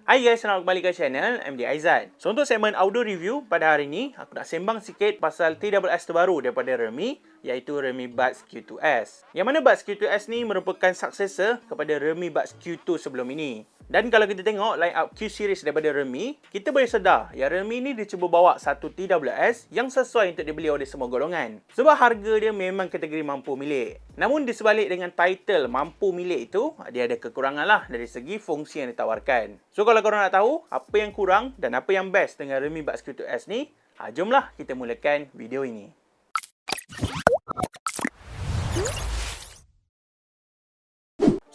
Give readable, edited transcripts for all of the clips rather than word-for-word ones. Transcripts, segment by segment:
Hai guys, selamat kembali ke channel MD Aizat. So untuk segmen audio review pada hari ini, aku nak sembang sikit pasal TWS terbaru daripada Realme, iaitu Realme Buds Q2S. Yang mana Buds Q2S ni merupakan successor kepada Realme Buds Q2 sebelum ini. Dan kalau kita tengok line up Q series daripada Realme, kita boleh sedar yang Realme ni dia cuba bawa satu TWS yang sesuai untuk dibeli oleh semua golongan. Sebab harga dia memang kategori mampu milik. Namun di sebalik dengan title mampu milik itu, dia ada kekurangan lah dari segi fungsi yang ditawarkan. So kalau korang nak tahu apa yang kurang dan apa yang best dengan Realme Buds Q2S ni, jomlah kita mulakan video ini.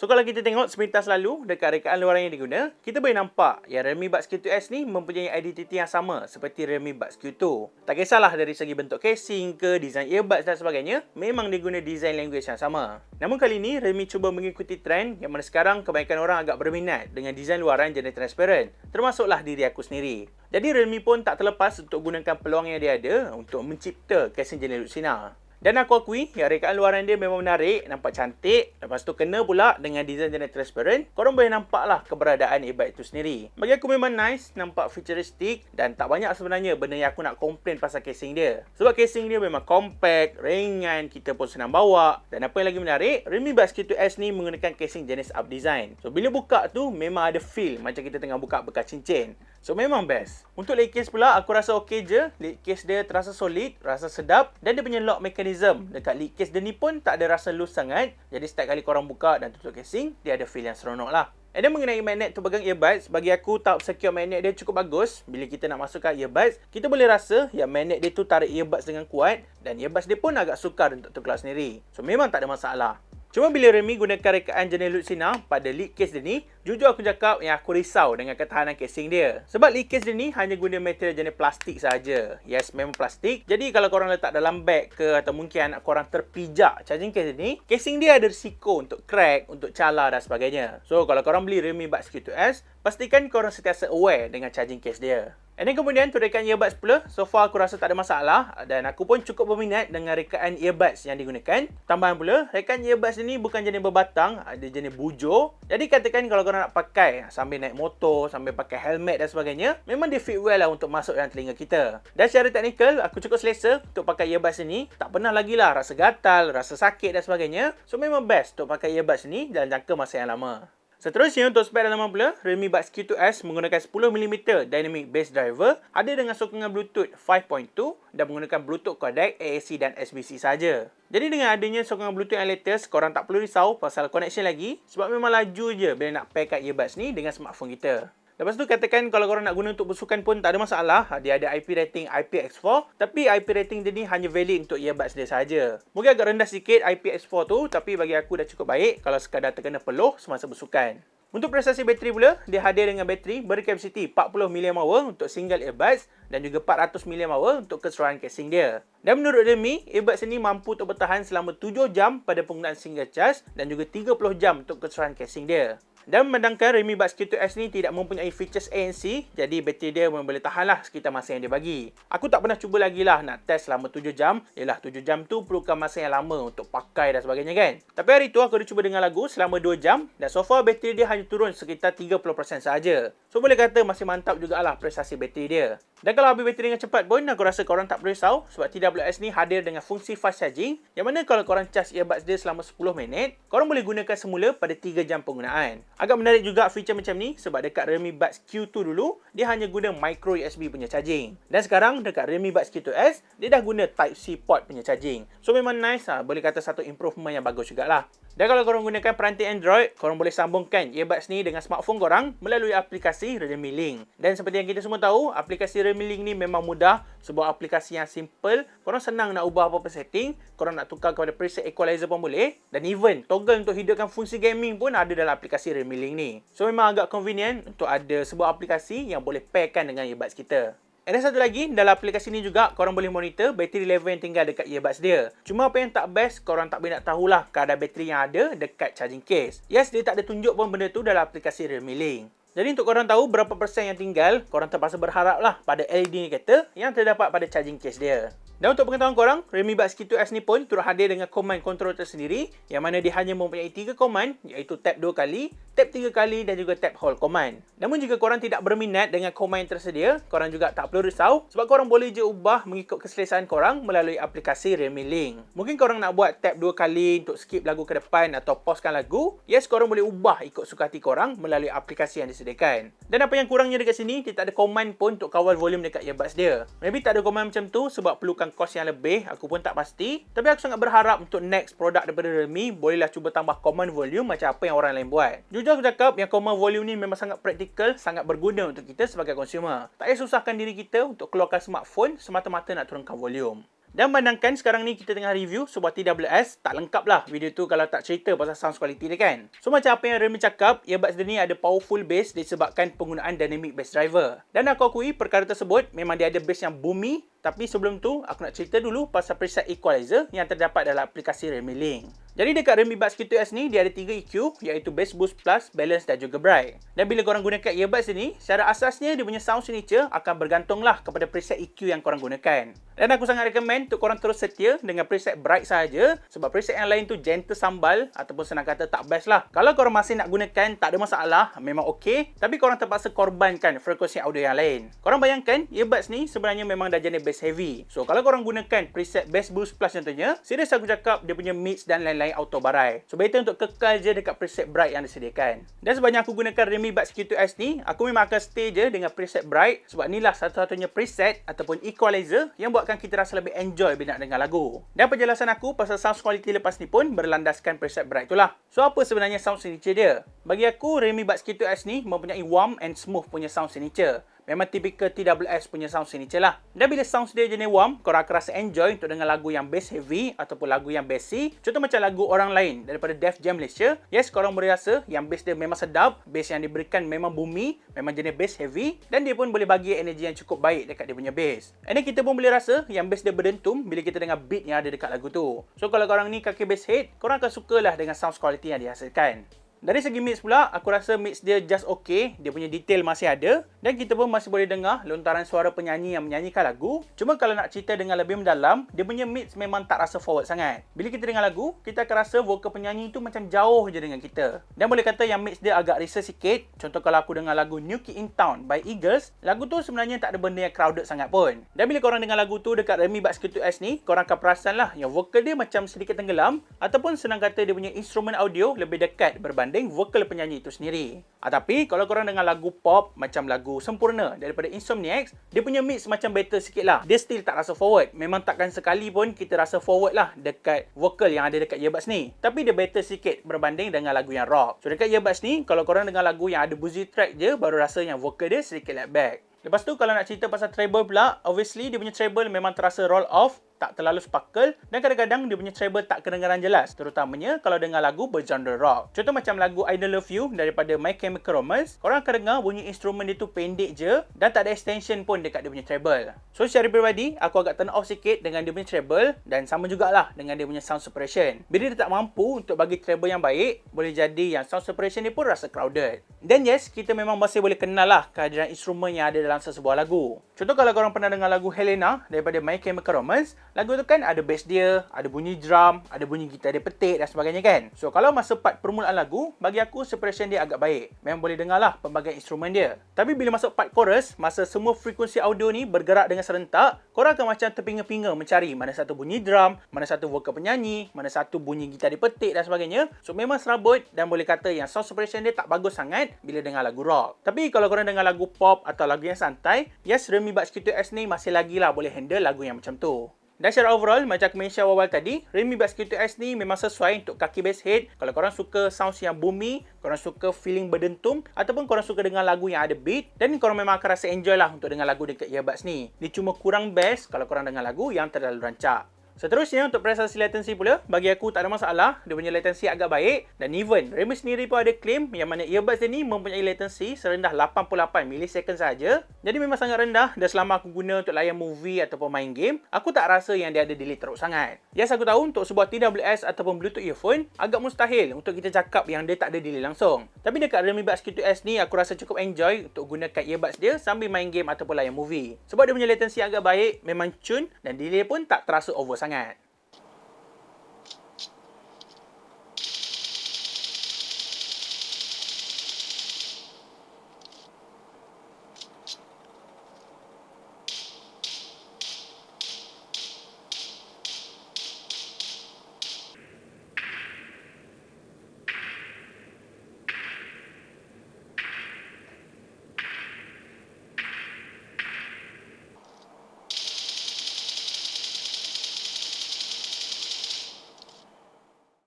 So kalau kita tengok sepintas lalu dekat rekaan luaran yang diguna, kita boleh nampak yang Realme Buds Q2S ni mempunyai identiti yang sama seperti Realme Buds Q2. Tak kisahlah dari segi bentuk casing ke, design earbuds dan sebagainya, memang dia guna design language yang sama. Namun kali ni Realme cuba mengikuti trend yang mana sekarang kebanyakan orang agak berminat dengan design luaran jenis transparent, termasuklah diri aku sendiri. Jadi Realme pun tak terlepas untuk gunakan peluang yang dia ada untuk mencipta casing jenis Lucina. Dan aku akui, yang rekaan luaran dia memang menarik, nampak cantik. Lepas tu kena pula dengan design jenis transparent, korang boleh nampak lah keberadaan earbud itu sendiri. Bagi aku memang nice, nampak futuristik dan tak banyak sebenarnya benda yang aku nak komplain pasal casing dia. Sebab casing dia memang compact, ringan, kita pun senang bawa. Dan apa yang lagi menarik, Realme Buds Q2S ni menggunakan casing jenis up design. So bila buka tu, memang ada feel macam kita tengah buka bekas cincin. So memang best. Untuk lid case pula, aku rasa okey je. Lid case dia terasa solid, rasa sedap dan dia punya lock mechanism dekat lid case dia ni pun tak ada rasa loose sangat. Jadi setiap kali korang buka dan tutup casing, dia ada feel yang seronok lah. And then mengenai magnet tu pegang earbuds, bagi aku top secure magnet dia cukup bagus. Bila kita nak masukkan earbuds, kita boleh rasa yang magnet dia tu tarik earbuds dengan kuat dan earbuds dia pun agak sukar untuk terkeluar sendiri. So memang tak ada masalah. Cuma bila Realme gunakan rekaan jenis Lucina pada lid case dia ni, jujur aku cakap yang aku risau dengan ketahanan casing dia. Sebab lid case dia ni hanya guna material jenis plastik saja. Yes, memang plastik. Jadi kalau korang letak dalam beg ke atau mungkin anak korang terpijak charging case ni, casing dia ada risiko untuk crack, untuk calar dan sebagainya. So kalau korang beli Realme Buds Q2S, pastikan korang sentiasa aware dengan charging case dia. And then kemudian untuk rekaan earbuds pula, so far aku rasa tak ada masalah dan aku pun cukup berminat dengan rekaan earbuds yang digunakan. Tambahan pula, rekaan earbuds ni bukan jenis berbatang, ada jenis bujur. Jadi katakan kalau korang nak pakai sambil naik motor, sambil pakai helmet dan sebagainya, memang dia fit well lah untuk masuk dalam telinga kita. Dan secara teknikal, aku cukup selesa untuk pakai earbuds ni. Tak pernah lagi lah rasa gatal, rasa sakit dan sebagainya. So memang best untuk pakai earbuds ni dalam jangka masa yang lama. Seterusnya untuk spek dalaman pula, Realme Buds Q2S menggunakan 10mm Dynamic Bass Driver, ada dengan sokongan Bluetooth 5.2 dan menggunakan Bluetooth codec AAC dan SBC saja. Jadi dengan adanya sokongan Bluetooth yang latest, korang tak perlu risau pasal connection lagi sebab memang laju je bila nak pairkan earbuds ni dengan smartphone kita. Lepas tu katakan kalau korang nak guna untuk bersukan pun tak ada masalah. Dia ada IP rating IPX4. Tapi IP rating dia ni hanya valid untuk earbuds dia sahaja. Mungkin agak rendah sikit IPX4 tu. Tapi bagi aku dah cukup baik kalau sekadar terkena peluh semasa bersukan. Untuk prestasi bateri pula, dia hadir dengan bateri berkapasiti 40 mAh untuk single earbuds dan juga 400 mAh untuk keseluruhan casing dia. Dan menurut Realme, earbuds ini mampu untuk bertahan selama 7 jam pada penggunaan single charge dan juga 30 jam untuk keseluruhan casing dia. Dan memandangkan Realme Buds Q2S ni tidak mempunyai features ANC, jadi bateri dia boleh tahanlah sekitar masa yang dia bagi. Aku tak pernah cuba lagi lah nak test selama 7 jam. Yelah 7 jam tu perlukan masa yang lama untuk pakai dan sebagainya kan. Tapi hari tu aku dah cuba dengar lagu selama 2 jam dan so far bateri dia hanya turun sekitar 30% sahaja. So boleh kata masih mantap jugalah prestasi bateri dia. Dan kalau habis bateri dengan cepat pun, aku rasa korang tak perlu risau sebab TWS ni hadir dengan fungsi fast charging yang mana kalau korang charge earbuds dia selama 10 minit, korang boleh gunakan semula pada 3 jam penggunaan. Agak menarik juga feature macam ni sebab dekat Realme Buds Q2 dulu, dia hanya guna micro USB punya charging. Dan sekarang dekat Realme Buds Q2S, dia dah guna Type-C port punya charging. So memang nice lah, boleh kata satu improvement yang bagus jugalah. Dan kalau korang gunakan peranti Android, korang boleh sambungkan earbuds ni dengan smartphone korang melalui aplikasi Realme Link. Dan seperti yang kita semua tahu, aplikasi Realme Link ni memang mudah, sebuah aplikasi yang simple. Korang senang nak ubah apa-apa setting, korang nak tukar kepada preset equalizer pun boleh. Dan even toggle untuk hidupkan fungsi gaming pun ada dalam aplikasi Realme Link ni. So memang agak convenient untuk ada sebuah aplikasi yang boleh pairkan dengan earbuds kita. Dan satu lagi, dalam aplikasi ni juga korang boleh monitor bateri level yang tinggal dekat earbuds dia. Cuma apa yang tak best, korang tak boleh nak tahulah kadar bateri yang ada dekat charging case. Yes, dia tak ada tunjuk pun benda tu dalam aplikasi Realme Link. Jadi untuk korang tahu berapa persen yang tinggal, korang terpaksa berharap lah pada LED indicator yang terdapat pada charging case dia. Dan untuk pengetahuan korang, Realme Buds Q2S ni pun turut hadir dengan command control tersendiri yang mana dia hanya mempunyai 3 command iaitu tap 2 kali, tap 3 kali dan juga tap hold command. Namun jika korang tidak berminat dengan command yang tersedia, korang juga tak perlu risau sebab korang boleh je ubah mengikut keselesaan korang melalui aplikasi Realme Link. Mungkin korang nak buat tap 2 kali untuk skip lagu ke depan atau pausekan lagu, yes korang boleh ubah ikut suka hati korang melalui aplikasi yang disediakan. Dan apa yang kurangnya dekat sini, dia tak ada command pun untuk kawal volume dekat earbuds dia. Maybe tak ada command macam tu sebab perlukan kos yang lebih, aku pun tak pasti. Tapi aku sangat berharap untuk next produk daripada Realme bolehlah cuba tambah command volume macam apa yang orang lain buat. Jujur aku cakap yang command volume ni memang sangat praktikal, sangat berguna untuk kita sebagai consumer. Tak payah susahkan diri kita untuk keluarkan smartphone semata-mata nak turunkan volume. Dan bandangkan sekarang ni kita tengah review sebuah TWS, tak lengkap lah video tu kalau tak cerita pasal sound quality dia kan. So macam apa yang Realme cakap, earbuds dia ni ada powerful bass disebabkan penggunaan dynamic bass driver. Dan aku akui perkara tersebut memang dia ada bass yang boomy. Tapi sebelum tu, aku nak cerita dulu pasal preset equalizer yang terdapat dalam aplikasi Realme Link. Jadi dekat Realme Buds Q2S ni, dia ada 3 EQ, iaitu Bass Boost Plus, Balance dan juga Bright. Dan bila korang gunakan earbuds ni, secara asasnya dia punya sound signature akan bergantunglah kepada preset EQ yang korang gunakan. Dan aku sangat recommend untuk korang terus setia dengan preset Bright sahaja, sebab preset yang lain tu gentle sambal, ataupun senang kata tak best lah. Kalau korang masih nak gunakan, tak ada masalah, memang okey. Tapi korang terpaksa korbankan frekuensi audio yang lain. Korang bayangkan, earbuds ni sebenarnya memang dah jenis bass heavy. So kalau korang gunakan preset Bass Boost Plus contohnya, serius aku cakap dia punya mix dan lain-lain auto barai. So better untuk kekal je dekat preset Bright yang disediakan. Dan sebabnya aku gunakan Realme Buds Q2S ni, aku memang akan stay je dengan preset Bright sebab inilah satu-satunya preset ataupun equalizer yang buatkan kita rasa lebih enjoy bila nak dengar lagu. Dan penjelasan aku pasal sound quality lepas ni pun berlandaskan preset Bright itulah. So apa sebenarnya sound signature dia? Bagi aku Realme Buds Q2S ni mempunyai warm and smooth punya sound signature. Memang typical TWS punya sound signature lah. Dan bila sound dia jenis warm, korang akan rasa enjoy untuk dengar lagu yang bass heavy ataupun lagu yang bassy. Contoh macam lagu orang lain daripada Def Jam Malaysia. Yes, korang boleh rasa yang bass dia memang sedap, bass yang diberikan memang boomy, memang jenis bass heavy dan dia pun boleh bagi energi yang cukup baik dekat dia punya bass. And then kita pun boleh rasa yang bass dia berdentum bila kita dengar beat yang ada dekat lagu tu. So kalau korang ni kaki bass head, korang akan sukalah dengan sound quality yang dihasilkan. Dari segi mix pula, aku rasa mix dia just okay. Dia punya detail masih ada. Dan kita pun masih boleh dengar lontaran suara penyanyi yang menyanyikan lagu. Cuma kalau nak cerita dengan lebih mendalam, dia punya mix memang tak rasa forward sangat. Bila kita dengar lagu, kita akan rasa vokal penyanyi tu macam jauh je dengan kita. Dan boleh kata yang mix dia agak reserve sikit. Contoh kalau aku dengar lagu New Kid in Town by Eagles, lagu tu sebenarnya tak ada benda yang crowded sangat pun. Dan bila korang dengar lagu tu dekat Realme Buds Q2S ni, korang akan perasan lah yang vokal dia macam sedikit tenggelam. Ataupun senang kata dia punya instrumen audio lebih dekat berbanding vokal penyanyi itu sendiri. Tapi kalau korang dengar lagu pop macam lagu Sempurna daripada Insomniacs, dia punya mix macam better sikit lah. Dia still tak rasa forward. Memang takkan sekali pun kita rasa forward lah dekat vokal yang ada dekat earbuds ni. Tapi dia better sikit berbanding dengan lagu yang rock. So dekat earbuds ni, kalau korang dengar lagu yang ada boozy track je, baru rasa yang vokal dia sedikit laid back. Lepas tu kalau nak cerita pasal treble pula, obviously dia punya treble memang terasa roll off, tak terlalu sparkle dan kadang-kadang dia punya treble tak kedengaran jelas, terutamanya kalau dengar lagu bergenre rock. Contoh macam lagu I Don't Love You daripada My Chemical Romance, korang akan dengar bunyi instrumen dia tu pendek je dan tak ada extension pun dekat dia punya treble. So secara peribadi, aku agak turn off sikit dengan dia punya treble dan sama jugalah dengan dia punya sound suppression. Bila dia tak mampu untuk bagi treble yang baik, boleh jadi yang sound suppression dia pun rasa crowded. Dan yes, kita memang masih boleh kenal lah kehadiran instrumen yang ada dalam sesebuah lagu. Contoh kalau korang pernah dengar lagu Helena daripada My Chemical Romance, lagu tu kan ada bass dia, ada bunyi drum, ada bunyi gitar dia petik dan sebagainya kan. So kalau masa part permulaan lagu, bagi aku suppression dia agak baik. Memang boleh dengar lah pelbagai instrumen dia. Tapi bila masuk part chorus, masa semua frekuensi audio ni bergerak dengan serentak, korang akan macam terpinga-pinga mencari mana satu bunyi drum, mana satu vokal penyanyi, mana satu bunyi gitar dia petik dan sebagainya. So memang serabut dan boleh kata yang sound suppression dia tak bagus sangat bila dengar lagu rock. Tapi kalau korang dengar lagu pop atau lagu yang santai, yes, Realme Buds Q2S ni masih lagi lah boleh handle lagu yang macam tu. Dan secara overall, macam aku mention awal tadi, Realme Buds Q2S ni memang sesuai untuk kaki bass head. Kalau korang suka sounds yang boomy, korang suka feeling berdentum, ataupun korang suka dengar lagu yang ada beat, dan korang memang akan rasa enjoy lah untuk dengar lagu dekat earbuds ni. Dia cuma kurang best kalau korang dengar lagu yang terlalu rancak. Seterusnya untuk prestasi latency pula, bagi aku tak ada masalah. Dia punya latency agak baik dan even Realme sendiri pun ada claim yang mana earbuds dia ni mempunyai latency serendah 88 millisecond saja. Jadi memang sangat rendah dan selama aku guna untuk layan movie ataupun main game, aku tak rasa yang dia ada delay teruk sangat. Yes, aku tahu untuk sebuah TWS ataupun Bluetooth earphone agak mustahil untuk kita cakap yang dia tak ada delay langsung. Tapi dekat Realme Buds Q2S ni aku rasa cukup enjoy untuk gunakan earbuds dia sambil main game ataupun layan movie. Sebab dia punya latency agak baik, memang cun dan delay pun tak terasa over sangat.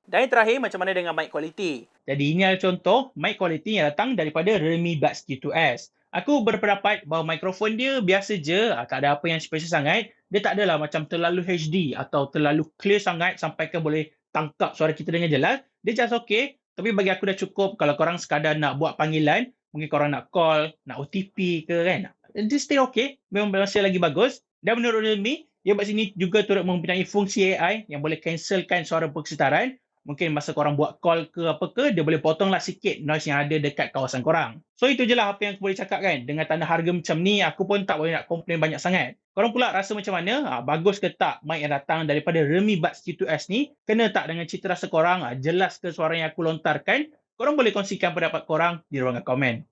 Dan yang terakhir, macam mana dengan mic quality? Jadi ini adalah contoh mic quality yang datang daripada Realme Buds Q2S. Aku berpendapat bahawa mikrofon dia biasa je, tak ada apa yang special sangat. Dia tak adalah macam terlalu HD atau terlalu clear sangat sampai ke boleh tangkap suara kita dengan jelas. Dia just okay, tapi bagi aku dah cukup kalau korang sekadar nak buat panggilan, mungkin korang nak call, nak OTP ke kan. Dia still okay, memang masih lagi bagus. Dan menurut Realme, earbuds ini juga turut mempunyai fungsi AI yang boleh cancelkan suara persekitaran. Mungkin masa korang buat call ke apa ke, dia boleh potonglah sikit noise yang ada dekat kawasan korang. So itu je lah apa yang aku boleh cakap kan. Dengan tanda harga macam ni, aku pun tak boleh nak komplain banyak sangat. Korang pula rasa macam mana? Bagus ke tak mic yang datang daripada Realme Buds Q2S ni? Kena tak dengan cita rasa korang? Jelas ke suara yang aku lontarkan? Korang boleh kongsikan pendapat korang di ruangan komen.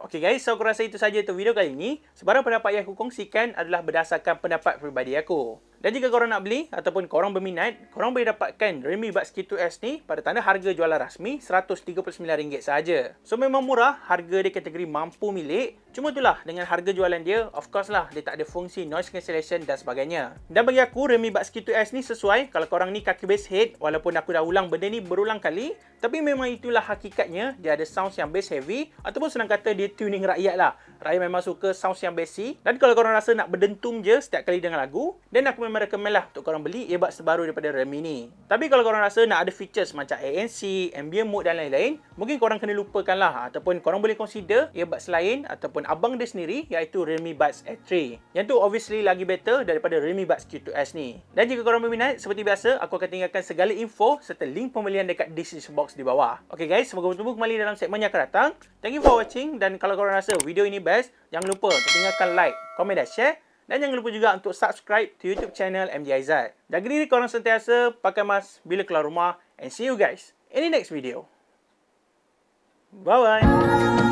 Okay guys, so aku rasa itu saja untuk video kali ini. Sebarang pendapat yang aku kongsikan adalah berdasarkan pendapat peribadi aku. Dan jika korang nak beli ataupun korang berminat, korang boleh dapatkan Realme Buds Q2S ni pada tanda harga jualan rasmi RM139 sahaja. So memang murah, harga dia kategori mampu milik. Cuma itulah, dengan harga jualan dia, of course lah, dia tak ada fungsi noise cancellation dan sebagainya. Dan bagi aku, Realme Buds Q2S ni sesuai kalau korang ni kaki bass head, walaupun aku dah ulang benda ni berulang kali, tapi memang itulah hakikatnya, dia ada sounds yang bass heavy, ataupun senang kata dia tuning rakyat lah. Rakyat memang suka sounds yang bassy. Dan kalau korang rasa nak berdentum je setiap kali dengar lagu, dan aku memang recommend lah untuk korang beli earbuds terbaru daripada Realme ni. Tapi kalau korang rasa nak ada features macam ANC, ambient mode dan lain-lain, mungkin korang kena lupakan lah. Ataupun korang boleh consider earbuds lain ataupun abang dia sendiri, iaitu Realme Buds A3. Yang tu obviously lagi better daripada Realme Buds Q2S ni. Dan jika korang berminat, seperti biasa, aku akan tinggalkan segala info serta link pembelian dekat description box di bawah. Okay guys, semoga bertemu kembali dalam segmen yang akan datang. Thank you for watching, dan kalau korang rasa video ini best, jangan lupa untuk tinggalkan like, komen dan share. Dan jangan lupa juga untuk subscribe to YouTube channel MD Aizat. Jaga diri korang sentiasa, pakai mask bila keluar rumah, and see you guys in the next video. Bye-bye.